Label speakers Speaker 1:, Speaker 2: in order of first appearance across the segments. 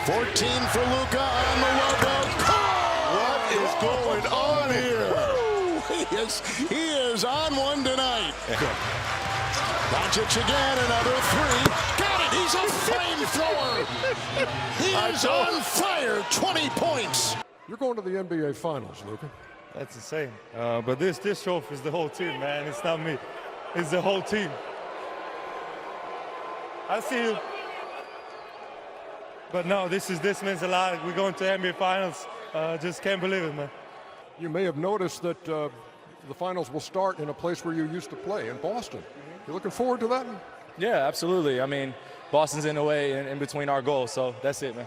Speaker 1: 14 for Luka on the logo. What is going on here? He is on one tonight. Dončić again, another three. Got it, he's a flamethrower. He is on fire, 20 points.
Speaker 2: You're going to the NBA Finals, Luka.
Speaker 3: That's insane. But this trophy is the whole team, man. It's not me. It's the whole team. I see you. But no, this means a lot. We're going to NBA Finals. Just can't believe it, man.
Speaker 2: You may have noticed that the finals will start in a place where you used to play, in Boston. You looking forward to that?
Speaker 4: Yeah, absolutely. I mean, Boston's in the way in between our goals, so that's it, man.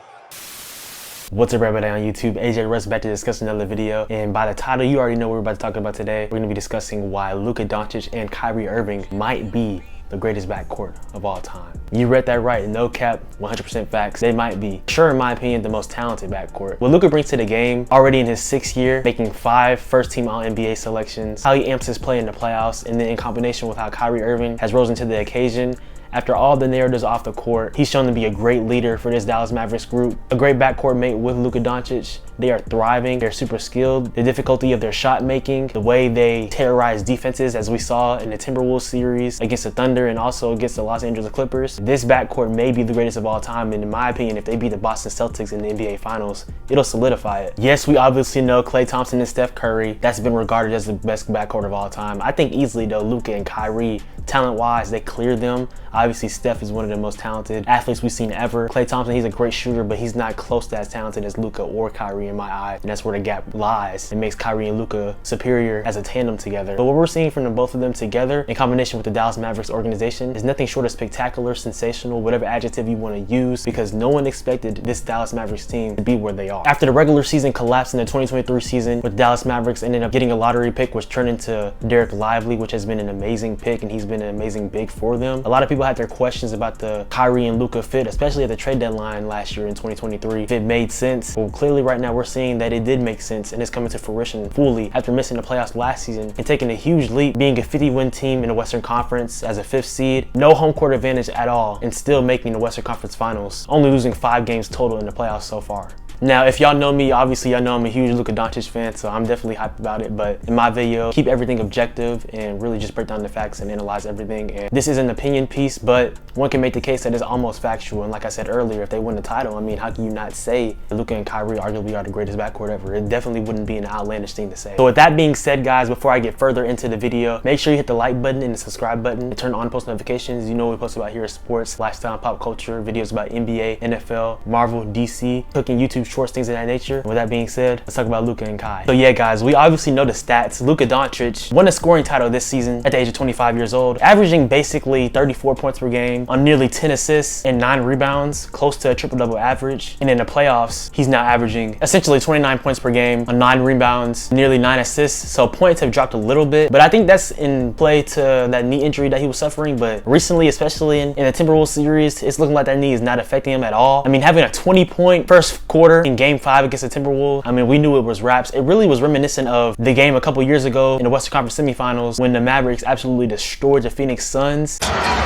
Speaker 5: What's up, everybody on YouTube? AJ Russ back to discuss another video, and by the title you already know what we're about to talk about today. We're going to be discussing why Luka Dončić and Kyrie Irving might be the greatest backcourt of all time. You read that right, no cap, 100% facts. They might be, sure, in my opinion, the most talented backcourt. What Luka brings to the game, already in his 6th year, making 5 first-team All-NBA selections, how he amps his play in the playoffs, and then in combination with how Kyrie Irving has risen to the occasion. After all the narratives off the court, he's shown to be a great leader for this Dallas Mavericks group. A great backcourt mate with Luka Dončić. They are thriving, they're super skilled. The difficulty of their shot making, the way they terrorize defenses as we saw in the Timberwolves series against the Thunder and also against the Los Angeles Clippers. This backcourt may be the greatest of all time, and in my opinion, if they beat the Boston Celtics in the NBA Finals, it'll solidify it. Yes, we obviously know Klay Thompson and Steph Curry. That's been regarded as the best backcourt of all time. I think easily though, Luka and Kyrie, talent-wise, they cleared them. Obviously, Steph is one of the most talented athletes we've seen ever. Klay Thompson, he's a great shooter, but he's not close to as talented as Luka or Kyrie in my eye, and that's where the gap lies. It makes Kyrie and Luka superior as a tandem together. But what we're seeing from the both of them together, in combination with the Dallas Mavericks organization, is nothing short of spectacular, sensational, whatever adjective you want to use, because no one expected this Dallas Mavericks team to be where they are. After the regular season collapsed in the 2023 season, with Dallas Mavericks ended up getting a lottery pick, which turned into Derek Lively, which has been an amazing pick, and he's been an amazing big for them. A lot of people had their questions about the Kyrie and Luka fit, especially at the trade deadline last year in 2023, if it made sense. Well, clearly right now we're seeing that it did make sense, and it's coming to fruition fully after missing the playoffs last season and taking a huge leap, being a 50-win team in the Western Conference as a 5th seed, no home court advantage at all, and still making the Western Conference Finals, only losing 5 games total in the playoffs so far. Now, if y'all know me, obviously y'all know I'm a huge Luka Dončić fan, so I'm definitely hyped about it. But in my video, keep everything objective and really just break down the facts and analyze everything. And this is an opinion piece, but one can make the case that it's almost factual. And like I said earlier, if they win the title, I mean, how can you not say Luka and Kyrie arguably are the greatest backcourt ever? It definitely wouldn't be an outlandish thing to say. So with that being said, guys, before I get further into the video, make sure you hit the like button and the subscribe button and turn on post notifications. You know what we post about here is sports, lifestyle, and pop culture, videos about NBA, NFL, Marvel, DC, cooking, YouTube shorts, things of that nature. With that being said, let's talk about Luka and Kai. So yeah, guys, we obviously know the stats. Luka Dončić won a scoring title this season at the age of 25 years old, averaging basically 34 points per game on nearly 10 assists and 9 rebounds, close to a triple-double average. And in the playoffs, he's now averaging essentially 29 points per game on 9 rebounds, nearly 9 assists. So points have dropped a little bit, but I think that's in play to that knee injury that he was suffering. But recently, especially in the Timberwolves series, it's looking like that knee is not affecting him at all. I mean, having a 20-point first quarter in Game 5 against the Timberwolves, I mean, we knew it was wraps. It really was reminiscent of the game a couple years ago in the Western Conference semifinals when the Mavericks absolutely destroyed the Phoenix Suns.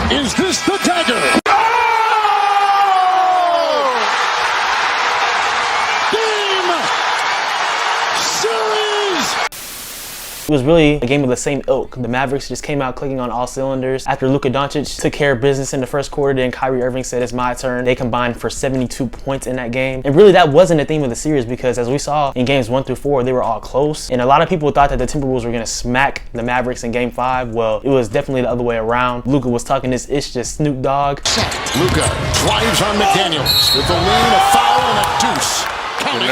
Speaker 1: Is this the dagger?
Speaker 5: It was really a game of the same ilk. The Mavericks just came out clicking on all cylinders. After Luka Dončić took care of business in the first quarter, then Kyrie Irving said, "It's my turn." They combined for 72 points in that game. And really, that wasn't the theme of the series, because as we saw in games 1 through 4, they were all close. And a lot of people thought that the Timberwolves were going to smack the Mavericks in Game 5. Well, it was definitely the other way around. Luka was talking this ish to Snoop Dogg.
Speaker 1: Luka drives on McDaniels with a lean, a foul, and a deuce. Counting.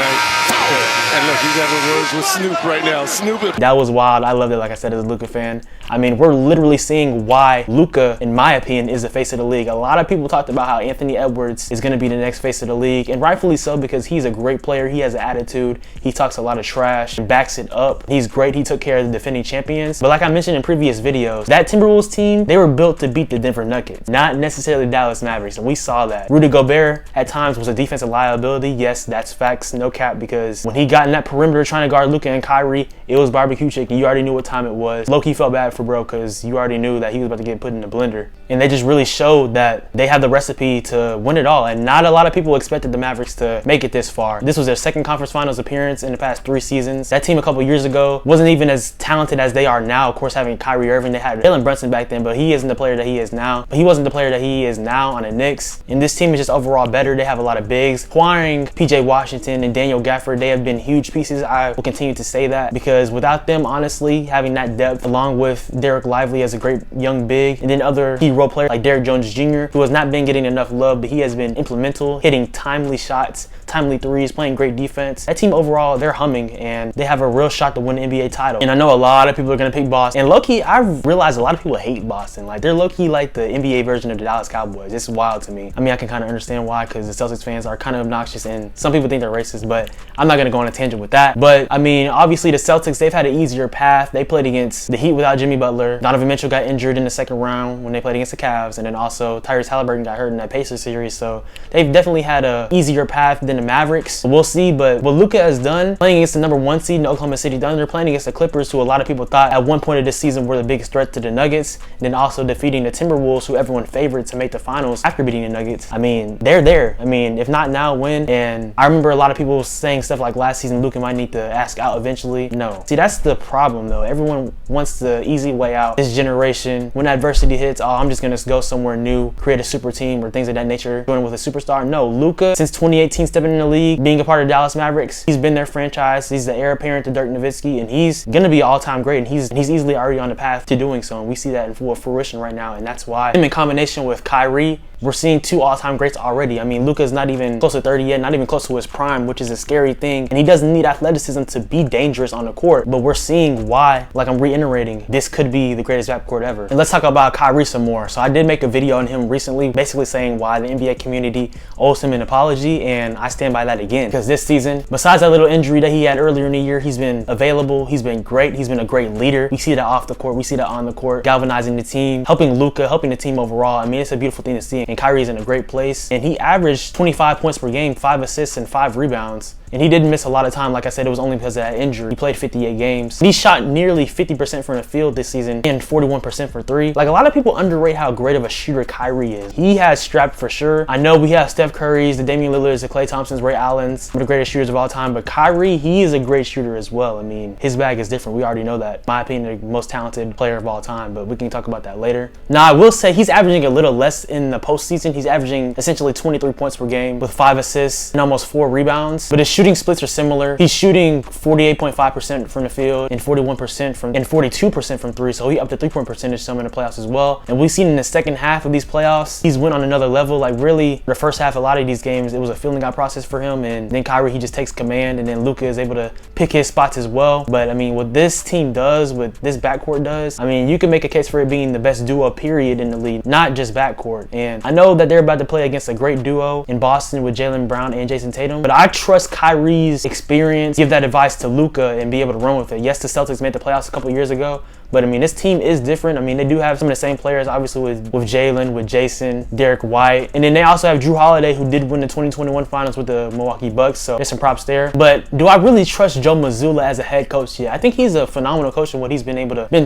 Speaker 6: And look, he's having words with Snoop right now. Snoop.
Speaker 5: That was wild. I loved it, like I said, as a Luka fan. I mean, we're literally seeing why Luka, in my opinion, is the face of the league. A lot of people talked about how Anthony Edwards is going to be the next face of the league, and rightfully so, because he's a great player. He has an attitude. He talks a lot of trash and backs it up. He's great. He took care of the defending champions. But like I mentioned in previous videos, that Timberwolves team, they were built to beat the Denver Nuggets, not necessarily Dallas Mavericks, and we saw that. Rudy Gobert at times was a defensive liability. Yes, that's facts, no cap, because when he got in that perimeter trying to guard Luka and Kyrie, it was barbecue chicken. You already knew what time it was. Low-key felt bad for bro because you already knew that he was about to get put in the blender. And they just really showed that they have the recipe to win it all. And not a lot of people expected the Mavericks to make it this far. This was their second conference finals appearance in the past 3 seasons. That team a couple years ago wasn't even as talented as they are now. Of course, having Kyrie Irving, they had Jalen Brunson back then, but he isn't the player that he is now. But he wasn't the player that he is now on the Knicks. And this team is just overall better. They have a lot of bigs. Acquiring PJ Washington and Daniel Gafford, they have been huge pieces. I will continue to say that because without them, honestly, having that depth along with Derek Lively as a great young big, and then other key role players like Derek Jones Jr., who has not been getting enough love, but he has been implemental, hitting timely shots, timely threes, playing great defense. That team overall, they're humming and they have a real shot to win the NBA title. And I know a lot of people are going to pick Boston. And low-key, I realize a lot of people hate Boston. Like, they're low-key like the NBA version of the Dallas Cowboys. It's wild to me. I mean, I can kind of understand why, because the Celtics fans are kind of obnoxious and some people think they're racist, but I'm not going to go on a tangent with that. But I mean, obviously the Celtics, they've had an easier path. They played against the Heat without Jimmy Butler. Donovan Mitchell got injured in the second round when they played against the Cavs. And then also Tyrese Halliburton got hurt in that Pacers series. So they've definitely had a easier path than the Mavericks. We'll see, but what Luka has done, playing against the #1 seed in Oklahoma City Thunder, playing against the Clippers, who a lot of people thought at one point of this season were the biggest threat to the Nuggets, and then also defeating the Timberwolves, who everyone favored to make the finals after beating the Nuggets. I mean, they're there. I mean, if not now, when? And I remember a lot of people saying stuff like last season, Luka might need to ask out eventually. No. See, that's the problem though. Everyone wants the easy way out. This generation, when adversity hits, oh, I'm just gonna go somewhere new, create a super team or things of that nature, going with a superstar. No, Luka, since 2018 stepping in the league, being a part of Dallas Mavericks, he's been their franchise. He's the heir apparent to Dirk Nowitzki, and he's gonna be all-time great, and he's easily already on the path to doing so, and we see that in full fruition right now. And that's why him in combination with Kyrie, we're seeing 2 all-time greats already. I mean, Luka's not even close to 30 yet, not even close to his prime, which is a scary thing. And he doesn't need athleticism to be dangerous on the court. But we're seeing why, like I'm reiterating, this could be the greatest backcourt ever. And let's talk about Kyrie some more. So I did make a video on him recently, basically saying why the NBA community owes him an apology, and I stand by that again. Because this season, besides that little injury that he had earlier in the year, he's been available, he's been great, he's been a great leader. We see that off the court, we see that on the court, galvanizing the team, helping Luka, helping the team overall. I mean, it's a beautiful thing to see. And Kyrie's in a great place, and he averaged 25 points per game, 5 assists and 5 rebounds. And he didn't miss a lot of time. Like I said, it was only because of that injury. He played 58 games. He shot nearly 50% from the field this season and 41% for 3. Like, a lot of people underrate how great of a shooter Kyrie is. He has strapped for sure. I know we have Steph Curry's, the Damian Lillard's, the Klay Thompson's, Ray Allen's, one of the greatest shooters of all time. But Kyrie, he is a great shooter as well. I mean, his bag is different. We already know that. In my opinion, the most talented player of all time. But we can talk about that later. Now, I will say he's averaging a little less in the postseason. He's averaging essentially 23 points per game with 5 assists and almost 4 rebounds. But his shooting splits are similar. He's shooting 48.5% from the field and 41% from and 42% from 3. So he upped the 3-point percentage some in the playoffs as well. And we've seen in the second half of these playoffs, he's went on another level. Like, really, the first half, a lot of these games, it was a feeling out process for him. And then Kyrie, he just takes command, and then Luka is able to pick his spots as well. But I mean, what this team does, what this backcourt does, I mean, you can make a case for it being the best duo period in the league, not just backcourt. And I know that they're about to play against a great duo in Boston with Jaylen Brown and Jason Tatum, but I trust Kyrie's experience, give that advice to Luka, and be able to run with it. Yes, the Celtics made the playoffs a couple years ago, but I mean, this team is different. I mean, they do have some of the same players, obviously, with Jalen, with Jason, Derek White. And then they also have Drew Holiday, who did win the 2021 finals with the Milwaukee Bucks. So there's some props there. But do I really trust Joe Mazzulla as a head coach yet? I think he's a phenomenal coach in what he's been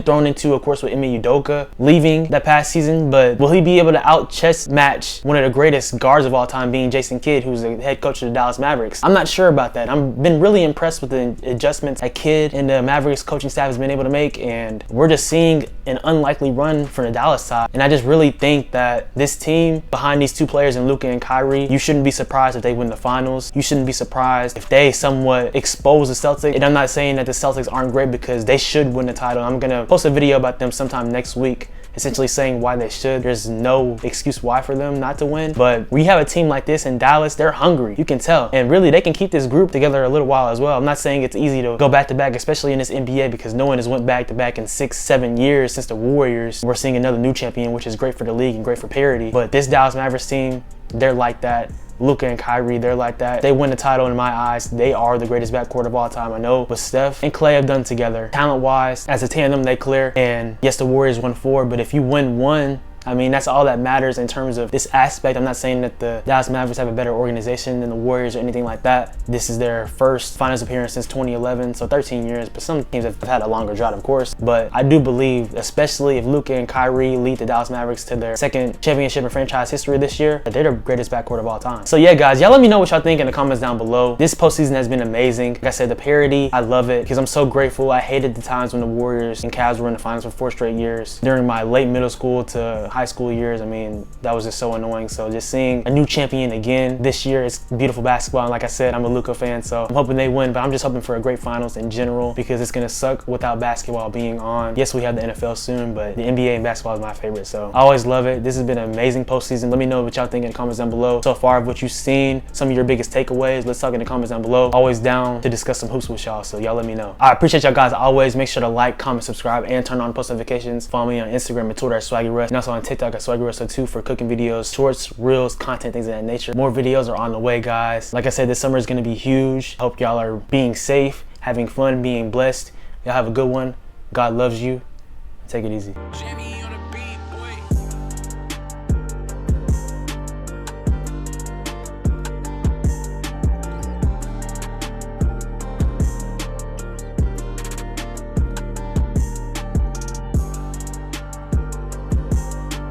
Speaker 5: thrown into, of course, with Ime Udoka leaving that past season. But will he be able to out-chess match one of the greatest guards of all time, being Jason Kidd, who's the head coach of the Dallas Mavericks? I'm not sure about that. I've been really impressed with the adjustments that Kidd and the Mavericks coaching staff has been able to make. And we're just seeing an unlikely run from the Dallas side. And I just really think that this team, behind these 2 players in Luka and Kyrie, you shouldn't be surprised if they win the finals. You shouldn't be surprised if they somewhat expose the Celtics. And I'm not saying that the Celtics aren't great, because they should win the title. I'm gonna post a video about them sometime next week, essentially saying why they should. There's no excuse why for them not to win. But we have a team like this in Dallas, they're hungry. You can tell. And really, they can keep this group together a little while as well. I'm not saying it's easy to go back-to-back, especially in this NBA, because no one has went back-to-back in 6-7 years since the Warriors. We're seeing another new champion, which is great for the league and great for parity. But this Dallas Mavericks team, they're like that. Luka and Kyrie, they're like that. They win the title in my eyes. They are the greatest backcourt of all time. I know what Steph and Klay have done together, talent-wise, as a tandem, they clear. And yes, the Warriors won 4, but if you win 1, I mean, that's all that matters in terms of this aspect. I'm not saying that the Dallas Mavericks have a better organization than the Warriors or anything like that. This is their first finals appearance since 2011, so 13 years, but some teams have had a longer drought, of course. But I do believe, especially if Luka and Kyrie lead the Dallas Mavericks to their second championship in franchise history this year, that they're the greatest backcourt of all time. So yeah, guys, y'all let me know what y'all think in the comments down below. This postseason has been amazing. Like I said, the parity, I love it because I'm so grateful. I hated the times when the Warriors and Cavs were in the finals for 4 straight years. During my late middle school to high school years, I mean, that was just so annoying. So just seeing a new champion again this year, it's beautiful basketball. And like I said, I'm a Luka fan, so I'm hoping they win, but I'm just hoping for a great finals in general because it's gonna suck without basketball being on. Yes, we have the NFL soon, but the NBA and basketball is my favorite, so I always love it. This has been an amazing postseason. Let me know what y'all think in the comments down below. So far of what you've seen, some of your biggest takeaways, let's talk in the comments down below. Always down to discuss some hoops with y'all, so y'all let me know. I appreciate y'all guys always. Make sure to like, comment, subscribe, and turn on post notifications. Follow me on Instagram and Twitter at SwaggyRuss, and also on TikTok at SwaggyRuss2 for cooking videos, shorts, reels, content, things of that nature. More videos are on the way, guys. Like I said, this summer is gonna be huge. Hope y'all are being safe, having fun, being blessed. Y'all have a good one. God loves you. Take it easy.